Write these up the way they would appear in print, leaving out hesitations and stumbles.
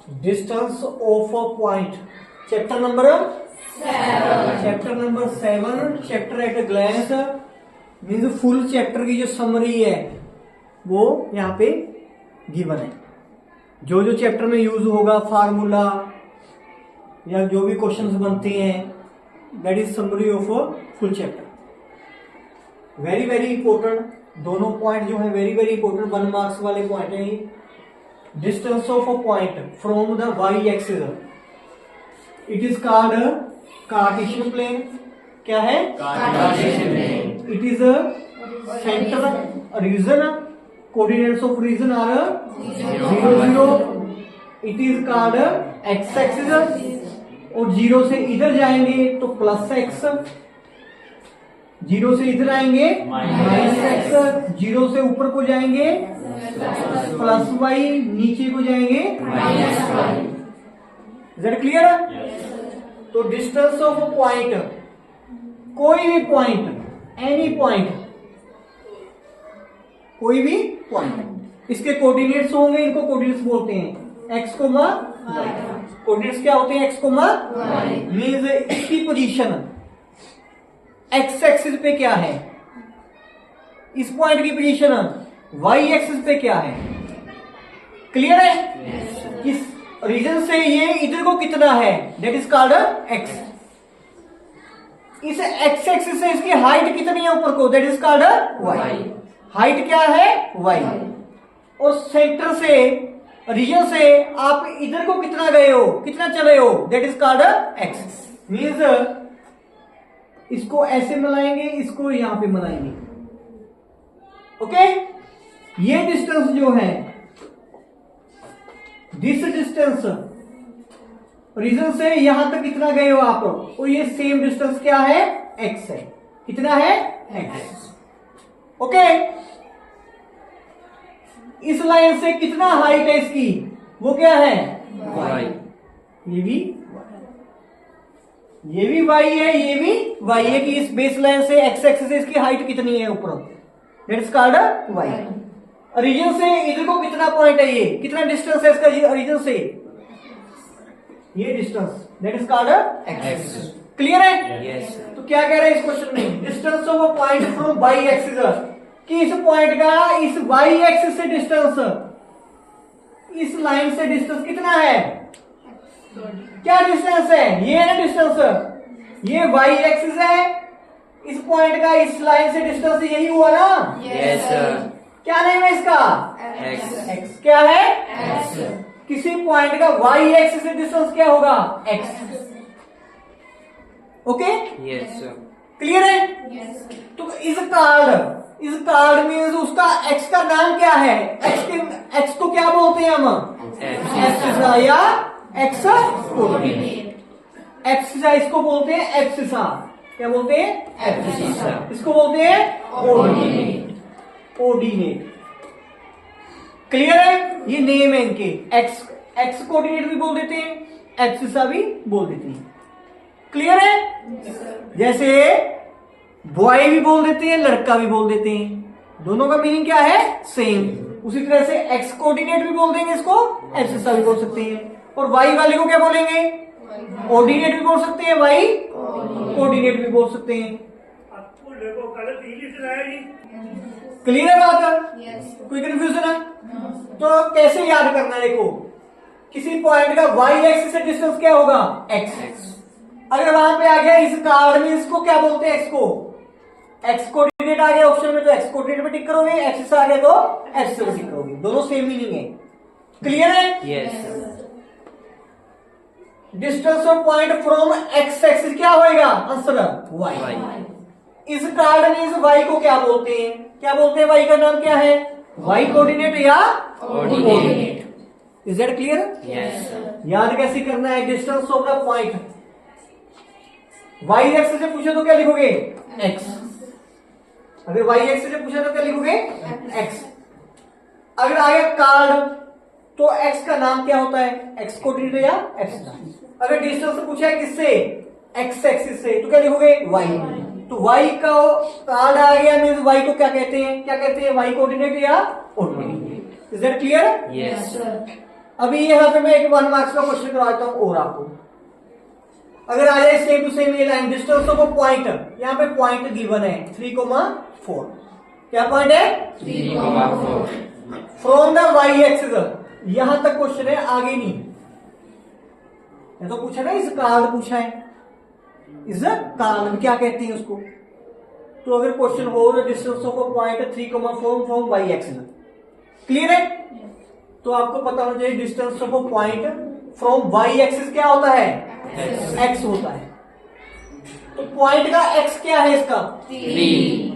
Distance of a point, chapter number 7, chapter at a glance means full chapter की जो summary है वो यहाँ पे गिवन है। जो जो चैप्टर में यूज होगा फार्मूला या जो भी क्वेश्चंस बनते हैं that is summary of a full chapter. Very very important, दोनों पॉइंट जो है वेरी वेरी इंपॉर्टेंट, 1 मार्क्स वाले पॉइंट है ये। Distance of a point from the Y axis, it is called Cartesian plane. क्या है? Cartesian plane. It is a centre origin, coordinates of origin are 0 0। It is called X axis, और 0 से इधर जाएंगे तो प्लस एक्स, 0 से इधर आएंगे माइनस एक्स, 0 से ऊपर को जाएंगे प्लस वाई, नीचे को जाएंगे minus Y. Is that clear? तो डिस्टेंस ऑफ अ पॉइंट, कोई भी पॉइंट, एनी पॉइंट, कोई भी पॉइंट, इसके कोऑर्डिनेट्स होंगे, इनको कोऑर्डिनेट्स बोलते हैं एक्स कोमा वाई। कोऑर्डिनेट्स क्या होते हैं? X comma Y. मींस इसकी पोजीशन एक्स एक्सिस पे क्या है, इस पॉइंट की पोजीशन वाई एक्सिस पे क्या है। क्लियर है? इस रीजन से ये इधर को कितना है दैट इज कॉल्ड एक्स। इस एक्स एक्सिस से इसकी हाइट कितनी है ऊपर को that is called Y. Height क्या है? वाई। और सेंटर से रीजन से आप इधर को कितना गए हो, कितना चले हो that is called x. Means इसको ऐसे मिलाएंगे, इसको यहां पे मिलाएंगे। ओके, ये डिस्टेंस जो है, दिस डिस्टेंस रीजन से यहां तक कितना गए हो आप, और ये सेम डिस्टेंस क्या है? एक्स है। कितना है? एक्स। ओके, इस लाइन से कितना हाइट है इसकी, वो क्या है? वाई। ये भी वाई है, ये भी वाई है कि इस बेस लाइन से एक्स एक्सिस से इसकी हाइट कितनी है ऊपर, that is called Y. Origin से इधर को कितना पॉइंट है, ये कितना डिस्टेंस है इसका रीजन से, ये distance that is called X. Clear है? यस। तो क्या कह रहे हैं इस क्वेश्चन में? Distance of a point from Y axis, कि इस पॉइंट का इस वाई एक्सिस से डिस्टेंस, इस लाइन से डिस्टेंस कितना है? क्या डिस्टेंस है? ये है ना डिस्टेंस, ये वाई एक्सिस है, इस पॉइंट का इस लाइन से डिस्टेंस यही हुआ ना? Yes sir. क्या नेम है इसका? एक्स। एक्स। क्या है? एक्स। किसी पॉइंट का वाई एक्सिस से डिस्टेंस क्या होगा? X. Okay, yes sir. Clear है? तो इस कार्ड मीन्स उसका एक्स का नाम क्या है? एक्स को क्या बोलते हैं हम? एक्सिसा या एक्स कोऑर्डिनेट। एक्सिसा इसको बोलते हैं एक्सिसा। क्या बोलते हैं? एक्सिसा। इसको बोलते हैं कोऑर्डिनेट। क्लियर है? ये नेम है इनके। एक्स कोऑर्डिनेट भी बोल देते हैं, एक्सिसा भी बोल देते हैं। क्लियर है? जैसे बॉय भी बोल देते हैं, लड़का भी बोल देते हैं, दोनों का मीनिंग क्या है? सेम। उसी तरह से एक्स कोऑर्डिनेट भी बोल देंगे, इसको एक्सिसा भी बोल सकते हैं। और वाई वाले को क्या बोलेंगे? ऑर्डिनेट भी बोल सकते हैं, वाई कोऑर्डिनेट भी बोल सकते हैं। क्लियर है बात? कोई कंफ्यूजन है? तो कैसे याद करना है? देखो, किसी पॉइंट का वाई एक्सिस से डिस्टेंस क्या होगा? एक्स। अगर वहां पे आ गया इस कार्ड में, इसको क्या बोलते हैं? एक्स को एक्स कोऑर्डिनेट आ गया ऑप्शन में तो एक्स कोऑर्डिनेट पे टिक करोगे, एक्सिस आ गया तो एक्स पे टिक करोगे, दोनों सेम मीनिंग है। क्लियर है? Yes. Distance of point from x axis क्या होएगा? Answer Y. इस कार्ड में इस वाई को क्या बोलते हैं? क्या बोलते हैं? वाई का नाम क्या है? वाई कोऑर्डिनेट या coordinate. Is that clear? Yes. याद कैसे करना है? Distance of the point Y axis से पूछे तो क्या लिखोगे? एक्स। अगर वाई एक्सिस से पूछे तो क्या लिखोगे? एक्स। अगर आगे कार्ड तो एक्स का नाम क्या होता है? एक्स कोऑर्डिनेट या एक्स। अगर डिस्टेंस से पूछा है किससे? एक्स एक्सिस से, तो क्या लिखोगे? वाई। तो वाई का कार्ड आ गया मीन्स वाई को क्या कहते हैं? क्या कहते हैं? वाई कोऑर्डिनेट या ordinate. Is that clear? Yes. अभी यहाँ पे मैं एक 1 मार्क्स का क्वेश्चन करवाता हूं और आपको। अगर आ जाए सेम टू सेम ये line, distance of a point, यहाँ पे पॉइंट गिवन है 3,4। क्या पॉइंट है? 3,4 फ्रॉम द वाई एक्सिस, यहां तक क्वेश्चन है, आगे नहीं। ये तो पूछा ना, इस कार्ड पूछा है, इस कार्ड क्या कहते हैं उसको। तो अगर क्वेश्चन हो distance of a point 3,4 from Y axis, clear है? तो आपको पता होना चाहिए distance of a point from Y axis क्या होता है? एक्स होता है। तो पॉइंट का एक्स क्या है इसका? 3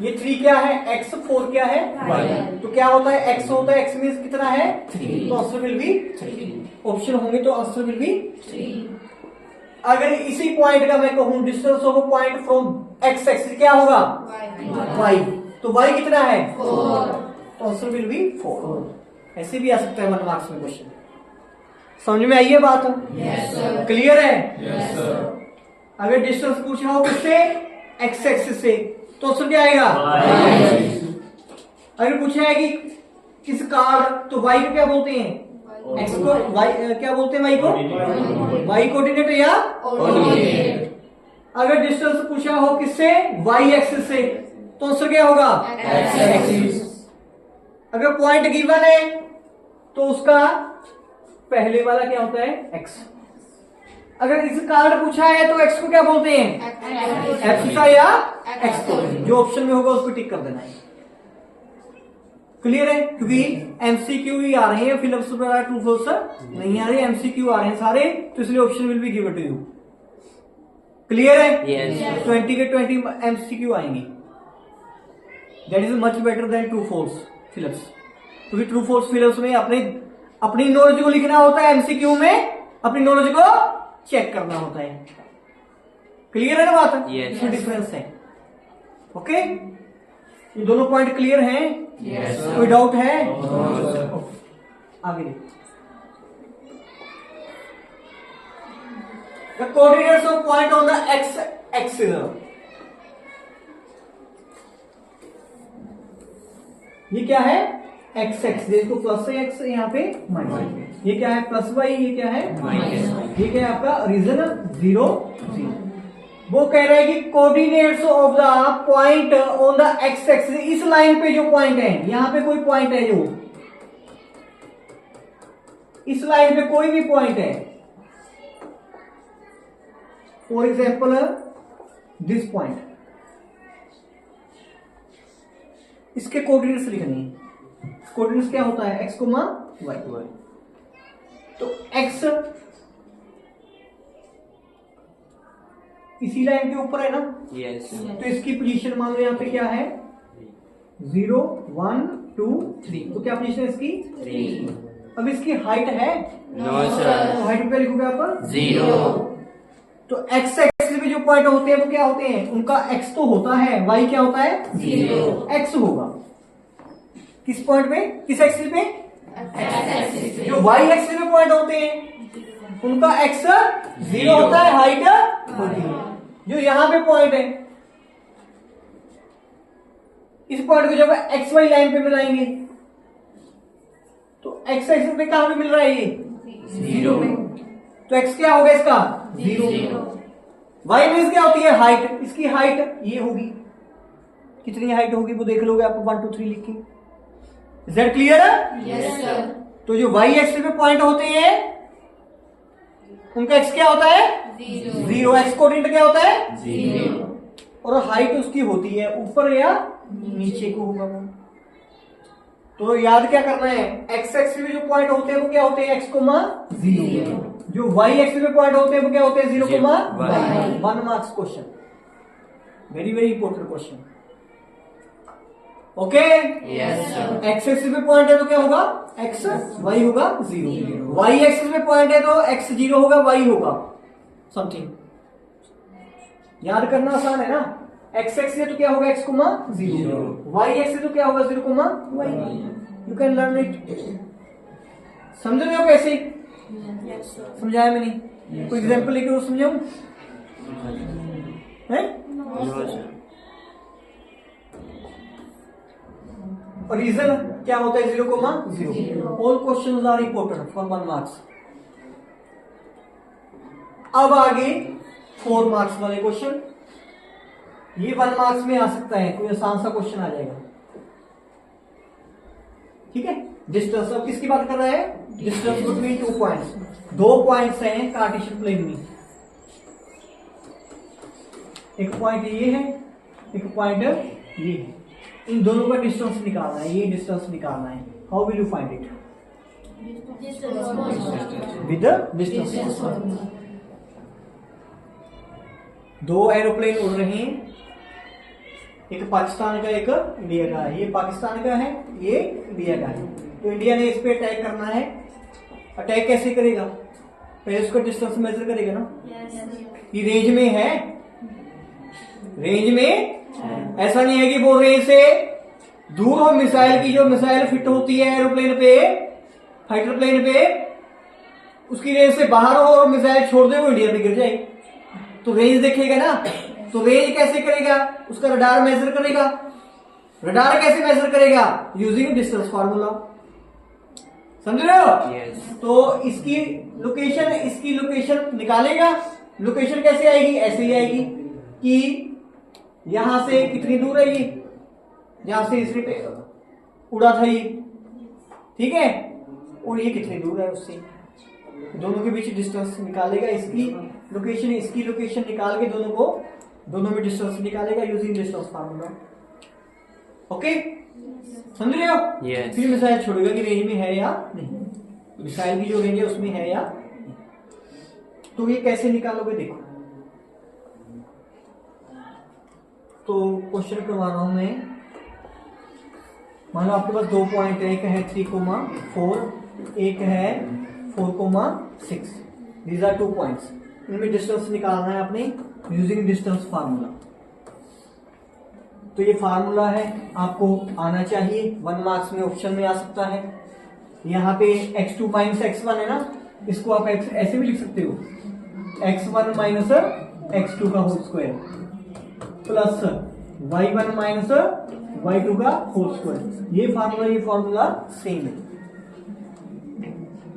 ये 3 क्या है? एक्स, 4 क्या है? वाई। तो क्या होता है? एक्स होता है, एक्स मीन्स कितना है? 3। तो आंसर विल बी 3। ऑप्शन होंगे तो आंसर विल बी 3। अगर इसी पॉइंट का मैं कहूं distance of a point from x axis क्या होगा? वाई। तो वाई कितना है? 4। तो आंसर विल बी 4। ऐसे भी आ सकता है 1 मार्क्स में क्वेश्चन। समझ में आई है बात? क्लियर है? अगर डिस्टेंस पूछा हो किससे? एक्स एक्सिस से, तो आंसर क्या आएगा? अगर पूछा है कि किस कार्ड, तो वाई को क्या बोलते हैं? एक्स को वाई क्या बोलते हैं? वाई को वाई कोऑर्डिनेट या ऑर्डिनेट। अगर डिस्टेंस पूछा हो किससे? वाई एक्सिस से, तो आंसर क्या होगा? X axis. अगर पॉइंट गिवन है तो उसका पहले वाला क्या होता है? एक्स। अगर इस कार्ड पूछा है तो एक्स को क्या बोलते हैं? एक्स का या एक्स को, जो ऑप्शन में होगा उसको टिक कर देना है। क्लियर है? क्योंकि एमसीक्यू ही आ रहे हैं, फिलअप्स वगैरह ट्रू फॉल्स नहीं आ रहे, एमसीक्यू आ रहे हैं सारे, तो इसलिए option will be given to you. Clear है? Yes. 20 के 20 एमसीक्यू आएंगे। That is much better than true false fill ups, क्योंकि ट्रू फॉल्स फिलअप्स में अपनी नॉलेज को लिखना होता है, एमसीक्यू में अपनी नॉलेज को चेक करना होता है। क्लियर है ना बात? Yes. इसमें डिफरेंस है। ओके, ये दोनों पॉइंट क्लियर हैं? Yes, sir. कोई डाउट है? No, sir. आगे the coordinates of point on the X axis. ये क्या है? एक्स एक्स, देखो प्लस एक्स, यहाँ पे माइनस। ये क्या है? Plus Y. ये क्या है? माइनस। ये क्या है आपका? रीजन 0 0। वो कह रहा है कि coordinates of the point on the X axis, इस लाइन पे जो पॉइंट है, यहां पे कोई पॉइंट है, जो इस लाइन पे कोई भी पॉइंट है, फॉर एग्जाम्पल दिस पॉइंट, इसके कोऑर्डिनेट्स लिखने हैं। कोऑर्डिनेट्स क्या होता है? X comma Y. तो एक्स इसी लाइन के ऊपर है ना, Yes. तो इसकी पोजीशन मान लो यहाँ पे क्या है? 0 1 2 3। तो क्या पोजीशन है इसकी? 3. अब इसकी हाइट है? No, sir. तो हाइट क्या लिखोगे आप? 0. तो एक्स एक्सिस पे जो पॉइंट होते हैं वो क्या होते हैं? उनका एक्स तो होता है, वाई क्या होता है? 0. एक्स होगा। किस पॉइंट पे? किस एक्सिस पे? जो वाई एक्सिस पे पॉइंट होते हैं उनका एक्स 0 होता है, हाइट होती है। जो यहां पे पॉइंट है, इस पॉइंट को जब एक्स वाई लाइन पे मिलाएंगे तो एक्स एक्सिस पे कहां पे मिल रहा है? ये 0 में। तो एक्स क्या होगा इसका? 0। वाई मीन्स क्या होती है? हाइट। इसकी हाइट ये होगी, कितनी हाइट होगी वो देख लोगे आप 1 2 3 लिख के। Is that clear? Yes sir. तो जो वाई एक्सिस पे पॉइंट होते हैं उनका एक्स क्या होता है? 0। एक्स कोऑर्डिनेट क्या होता है? 0. और हाइट उसकी होती है ऊपर या नीचे को होगा वो। तो याद क्या करना है? एक्स एक्सिस पे जो पॉइंट होते हैं वो क्या होते हैं? X comma 0। जो वाई एक्सिस पे पॉइंट होते हैं वो क्या होते हैं? 0 comma Y. 1 marks question, very very important question. Okay, Yes, sir. X axis पे पॉइंट है तो क्या होगा? एक्स, वाई होगा 0। वाई एक्सिस पे पॉइंट है तो एक्स 0 होगा, वाई होगा समथिंग। याद करना आसान है ना। एक्स एक्सिस है तो क्या होगा? X comma 0। वाई एक्सिस तो क्या होगा? 0 comma Y. You can learn it. समझ रहे हो कैसे? Yes sir. समझाया मैंने? कोई एग्जाम्पल लेके समझाऊं? है? No, sir. और रीजन क्या होता है 0,0। All question are important for 1 marks. अब आगे 4 मार्क्स वाले क्वेश्चन, ये 1 मार्क्स में आ सकता है, कोई आसान सा क्वेश्चन आ जाएगा। ठीक है, डिस्टेंस अब किसकी बात कर रहा है? Distance between 2 points. 2 पॉइंट्स हैं कार्टेशियन प्लेन में, एक पॉइंट ये है, एक पॉइंट ये है। इन दोनों का डिस्टेंस निकालना है, ये डिस्टेंस निकालना है। How will you find it? With the distance. 2 aeroplane उड़ रहे हैं, एक पाकिस्तान का एक इंडिया का है। ये पाकिस्तान का है, ये इंडिया का है। तो इंडिया ने इस पे अटैक करना है। अटैक कैसे करेगा? पहले उसका डिस्टेंस मेजर करेगा ना। ये रेंज में है, रेंज में ऐसा नहीं है कि वो रेंज से दूर हो। मिसाइल की जो मिसाइल फिट होती है एरोप्लेन पे, फाइटर प्लेन पे, उसकी रेंज से बाहर हो और मिसाइल छोड़ दे, वो इंडिया पे गिर जाए। तो रेंज देखेगा ना। तो रेंज कैसे करेगा? उसका रडार मेजर करेगा। रडार कैसे मेजर करेगा? Using distance formula. समझ रहे हो? Yes. तो इसकी लोकेशन, इसकी लोकेशन निकालेगा। लोकेशन कैसे आएगी? ऐसे ही आएगी कि यहां से कितनी दूर है ये, जहां से इसने उड़ा था ये, ठीक है, और ये कितनी दूर है उससे। दोनों के बीच डिस्टेंस निकालेगा, इसकी लोकेशन, इसकी लोकेशन निकाल के दोनों में डिस्टेंस निकालेगा यूजिंग डिस्टेंस फार्मूला। ओके, समझ रहे हो? Yes. फिर मिसाइल छोड़ेगा कि रेंज में है या नहीं, मिसाइल की जो रेंज है उसमें है या नहीं। तो ये कैसे निकालोगे देखो। तो क्वेश्चन करवा रहा हूं मैं। मान लो आपके पास 2 पॉइंट है, एक है 3,4, एक है 4,6। These are 2 points. इनमें डिस्टेंस निकालना है आपने यूजिंग डिस्टेंस फार्मूला। तो ये फार्मूला है, आपको आना चाहिए। 1 मार्क्स में ऑप्शन में आ सकता है। यहाँ पे x2 माइनस x1 है ना, इसको आप ऐसे भी लिख सकते हो, x1 माइनस x2 का whole square plus y1 minus y2 का होल स्क्वायर। ये फार्मूला सेम है,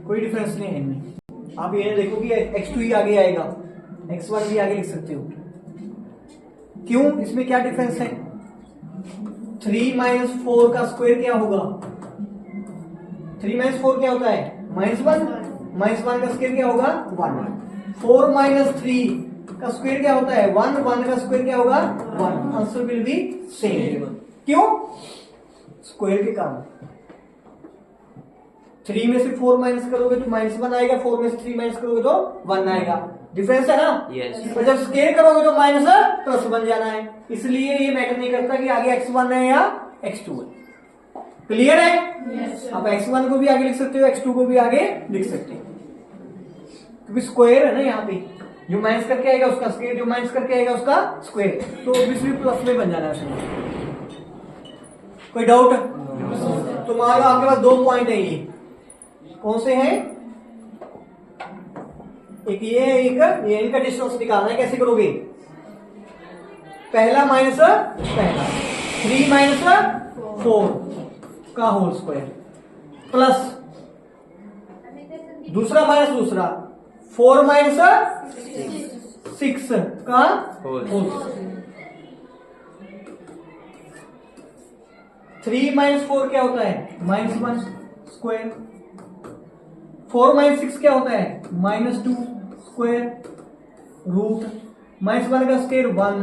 कोई डिफरेंस नहीं है इनमें। आप ये देखो कि x2 ही आगे आएगा, x1 भी आगे लिख सकते हो। क्यों? इसमें क्या डिफरेंस है? 3 माइनस 4 का स्क्वायर क्या होगा? 3 माइनस 4 क्या होता है? -1। -1 का स्क्वायर क्या होगा? 1। 4 माइनस 3 का स्क्वायर क्या होता है? 1। 1 का स्क्वायर क्या होगा? 1। Answer will be same. क्यों? स्क्वायर के कारण। 3 में से 4 माइनस करोगे तो -1 आएगा, 4 में से 3 माइनस करोगे तो 1 आएगा। डिफरेंस है ना? Yes. तो जब स्केयर करोगे तो माइनस प्लस बन जाना है। इसलिए ये मैटर नहीं करता कि आगे x1 है या x2 है। क्लियर है? Yes, आप x1 को भी आगे लिख सकते हो, x2 को भी आगे लिख सकते हो, क्योंकि स्क्वायर है ना। यहाँ पे जो माइनस करके आएगा उसका स्क्वायर, जो माइनस करके आएगा उसका स्क्वायर, तो ऑब्वियसली प्लस में बन जाना है। कोई डाउट? तो मान लो आपके पास 2 पॉइंट है, ये कौन से हैं? एक ये है, एक ये। इनका डिस्टेंस निकालना है। कैसे करोगे? पहला माइनस पहला, 3 माइनस 4 का होल स्क्वायर प्लस दूसरा माइनस दूसरा, 4 माइनस 6 का होल स्क्वायर। 3 माइनस 4 क्या होता है? -1 स्क्वायर। 4 माइनस 6 क्या होता है? -2 स्क्वायर रूट। -1 का स्क्वायर 1,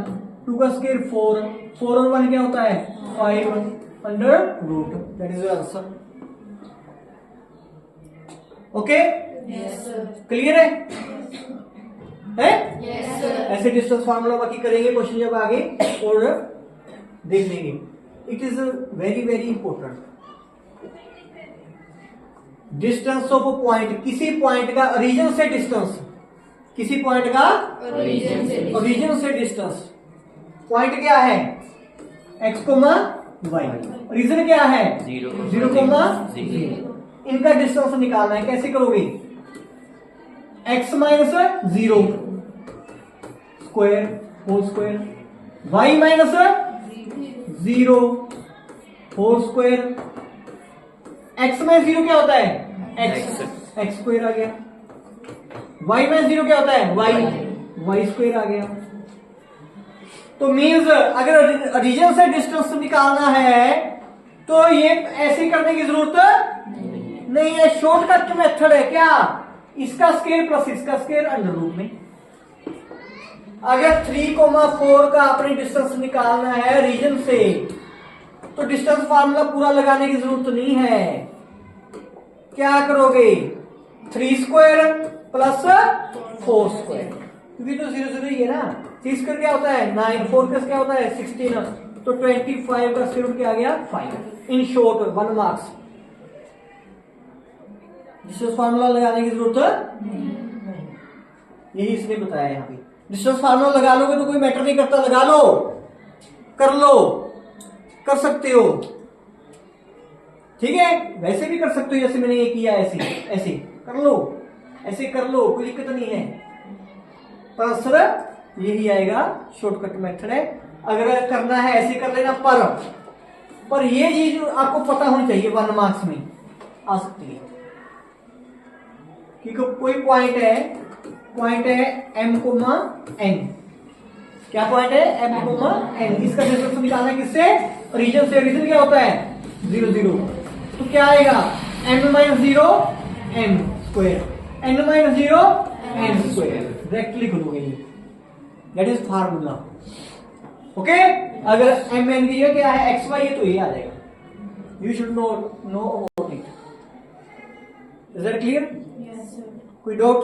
2 का स्क्वायर 4, 4 और 1 क्या होता है? 5 under root. That is your answer. Okay, Yes, sir. Clear है? Yes, sir. ऐसे डिस्टेंस फार्मूला बाकी करेंगे क्वेश्चन जब आगे और देख लेंगे। It is very very important. Distance of a point, किसी पॉइंट का ओरिजिन से डिस्टेंस, किसी पॉइंट का Origin से ओरिजिन से डिस्टेंस। पॉइंट क्या है? x, y। ओरिजिन क्या है? 0, 0, इनका डिस्टेंस निकालना है। कैसे करोगे? x minus 0 square whole square, y minus 0 whole square X में 0 क्या होता है एक्स, एक्स स्क्वायर आ गया। वाई में 0 क्या होता है वाई, वाई स्क्वायर आ गया। तो मीन्स अगर रीजन से डिस्टेंस निकालना है तो ये ऐसे करने की जरूरत नहीं है, शॉर्टकट मेथड है क्या, इसका स्क्वायर प्लस इसका स्क्वायर अंडर रूट में। अगर 3,4 का अपने डिस्टेंस निकालना है रीजन से तो डिस्टेंस फार्मूला पूरा लगाने की जरूरत नहीं है। क्या करोगे 3 स्क्वायर प्लस 4 स्क्वायर, क्योंकि तो 0 0 ही है ना। 3 स्क्वायर क्या होता है 9, 4 का क्या होता है 16, तो 25 का स्क्वायर रूट क्या आ गया 5। In short 1 marks. Distance formula लगाने की जरूरत यही इसने बताया यहाँ पे। डिस्टेंस फार्मूला लगा लोगे तो कोई मैटर नहीं करता, लगा लो, कर लो, कर सकते हो, ठीक है। वैसे भी कर सकते हो जैसे मैंने ये किया, ऐसे ऐसे कर लो, ऐसे कर लो, कोई दिक्कत नहीं है। पर आंसर यही आएगा, शॉर्टकट मेथड है। अगर करना है ऐसे कर लेना, पर ये चीज आपको पता होनी चाहिए 1 मार्क्स में आ सकती है। क्योंकि कोई पॉइंट है m, n। क्या पॉइंट है m, n, इसका डिस्टेंस निकालना है किससे, रीजन से। रीजन क्या होता है 0 0, तो क्या आएगा m - 0 m square, n - 0 n square. Directly लिखोगे ये, दैट इज फार्मूला। ओके, अगर m n की क्या है x y है तो ये आ जाएगा। You should know about it. Is that clear? Yes, sir. कोई डाउट?